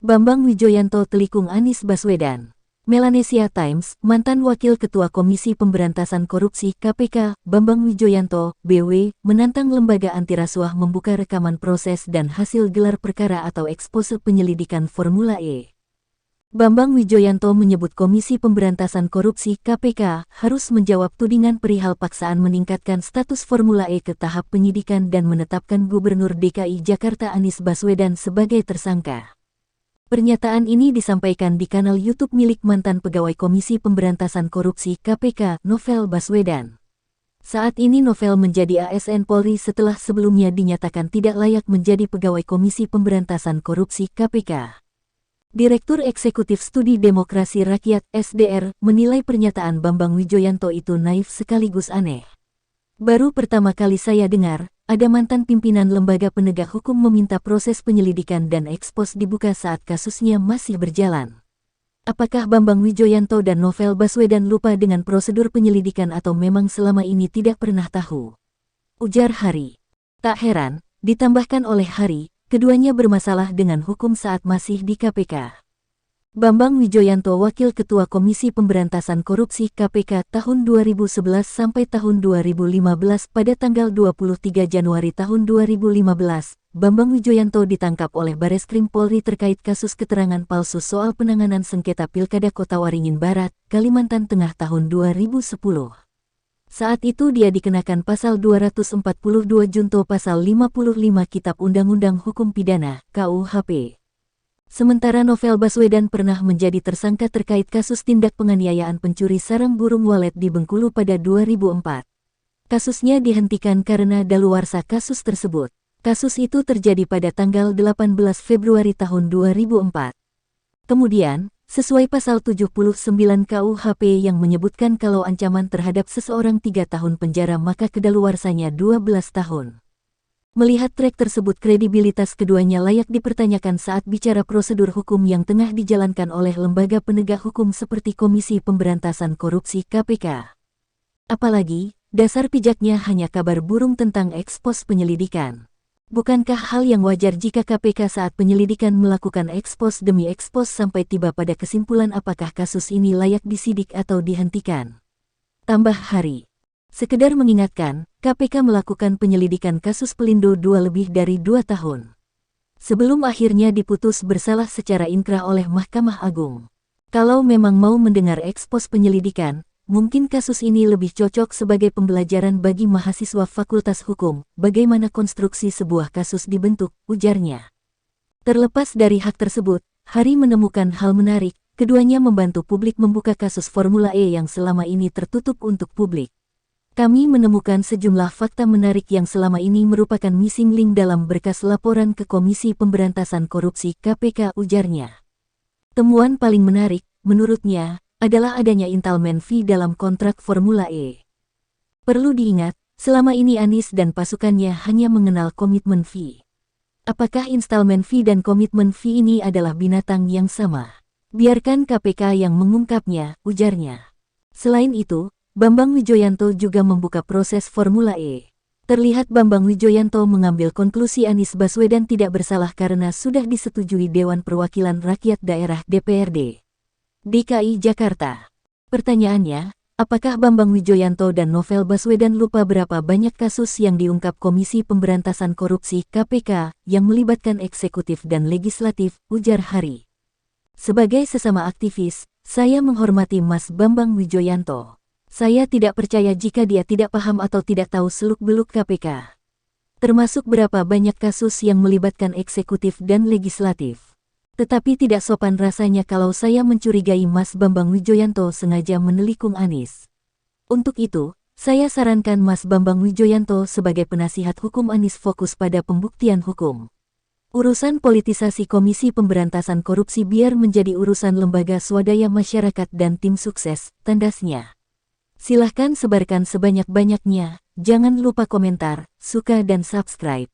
Bambang Wijoyanto telikung Anies Baswedan. Melanesia Times, mantan Wakil Ketua Komisi Pemberantasan Korupsi (KPK), Bambang Wijoyanto, BW, menantang lembaga antirasuah membuka rekaman proses dan hasil gelar perkara atau ekspose penyelidikan Formula E. Bambang Wijoyanto menyebut Komisi Pemberantasan Korupsi (KPK) harus menjawab tudingan perihal paksaan meningkatkan status Formula E ke tahap penyidikan dan menetapkan Gubernur DKI Jakarta Anies Baswedan sebagai tersangka. Pernyataan ini disampaikan di kanal YouTube milik mantan pegawai Komisi Pemberantasan Korupsi (KPK), Novel Baswedan. Saat ini Novel menjadi ASN Polri setelah sebelumnya dinyatakan tidak layak menjadi pegawai Komisi Pemberantasan Korupsi (KPK). Direktur Eksekutif Studi Demokrasi Rakyat (SDR) menilai pernyataan Bambang Wijoyanto itu naif sekaligus aneh. Baru pertama kali saya dengar, ada mantan pimpinan lembaga penegak hukum meminta proses penyelidikan dan ekspos dibuka saat kasusnya masih berjalan. Apakah Bambang Wijoyanto dan Novel Baswedan lupa dengan prosedur penyelidikan atau memang selama ini tidak pernah tahu? Ujar Hari. Tak heran, ditambahkan oleh Hari, keduanya bermasalah dengan hukum saat masih di KPK. Bambang Wijoyanto Wakil Ketua Komisi Pemberantasan Korupsi (KPK) tahun 2011 sampai tahun 2015 pada tanggal 23 Januari tahun 2015, Bambang Wijoyanto ditangkap oleh Bareskrim Polri terkait kasus keterangan palsu soal penanganan sengketa Pilkada Kota Waringin Barat, Kalimantan Tengah tahun 2010. Saat itu dia dikenakan pasal 242 junto pasal 55 Kitab Undang-Undang Hukum Pidana, KUHP. Sementara Novel Baswedan pernah menjadi tersangka terkait kasus tindak penganiayaan pencuri sarang burung walet di Bengkulu pada 2004. Kasusnya dihentikan karena daluarsa kasus tersebut. Kasus itu terjadi pada tanggal 18 Februari tahun 2004. Kemudian, sesuai pasal 79 KUHP yang menyebutkan kalau ancaman terhadap seseorang 3 tahun penjara maka kedaluarsanya 12 tahun. Melihat trek tersebut, kredibilitas keduanya layak dipertanyakan saat bicara prosedur hukum yang tengah dijalankan oleh lembaga penegak hukum seperti Komisi Pemberantasan Korupsi (KPK). Apalagi, dasar pijaknya hanya kabar burung tentang ekspos penyelidikan. Bukankah hal yang wajar jika KPK saat penyelidikan melakukan ekspos demi ekspos sampai tiba pada kesimpulan apakah kasus ini layak disidik atau dihentikan? Tambah Hari. Sekedar mengingatkan, KPK melakukan penyelidikan kasus Pelindo II lebih dari 2 tahun. Sebelum akhirnya diputus bersalah secara inkrah oleh Mahkamah Agung. Kalau memang mau mendengar ekspos penyelidikan, mungkin kasus ini lebih cocok sebagai pembelajaran bagi mahasiswa Fakultas Hukum, bagaimana konstruksi sebuah kasus dibentuk, ujarnya. Terlepas dari hak tersebut, Hari menemukan hal menarik, keduanya membantu publik membuka kasus Formula E yang selama ini tertutup untuk publik. Kami menemukan sejumlah fakta menarik yang selama ini merupakan missing link dalam berkas laporan ke Komisi Pemberantasan Korupsi (KPK), ujarnya. Temuan paling menarik, menurutnya, adalah adanya installment fee dalam kontrak Formula E. Perlu diingat, selama ini Anies dan pasukannya hanya mengenal komitmen fee. Apakah installment fee dan komitmen fee ini adalah binatang yang sama? Biarkan KPK yang mengungkapnya, ujarnya. Selain itu, Bambang Wijoyanto juga membuka proses Formula E. Terlihat Bambang Wijoyanto mengambil konklusi Anies Baswedan tidak bersalah karena sudah disetujui Dewan Perwakilan Rakyat Daerah (DPRD) DKI Jakarta. Pertanyaannya, apakah Bambang Wijoyanto dan Novel Baswedan lupa berapa banyak kasus yang diungkap Komisi Pemberantasan Korupsi (KPK) yang melibatkan eksekutif dan legislatif, ujar Hari. Sebagai sesama aktivis, saya menghormati Mas Bambang Wijoyanto. Saya tidak percaya jika dia tidak paham atau tidak tahu seluk-beluk KPK. Termasuk berapa banyak kasus yang melibatkan eksekutif dan legislatif. Tetapi tidak sopan rasanya kalau saya mencurigai Mas Bambang Wijoyanto sengaja menelikung Anies. Untuk itu, saya sarankan Mas Bambang Wijoyanto sebagai penasihat hukum Anies fokus pada pembuktian hukum. Urusan politisasi Komisi Pemberantasan Korupsi biar menjadi urusan lembaga swadaya masyarakat dan tim sukses, tandasnya. Silahkan sebarkan sebanyak-banyaknya, jangan lupa komentar, suka dan subscribe.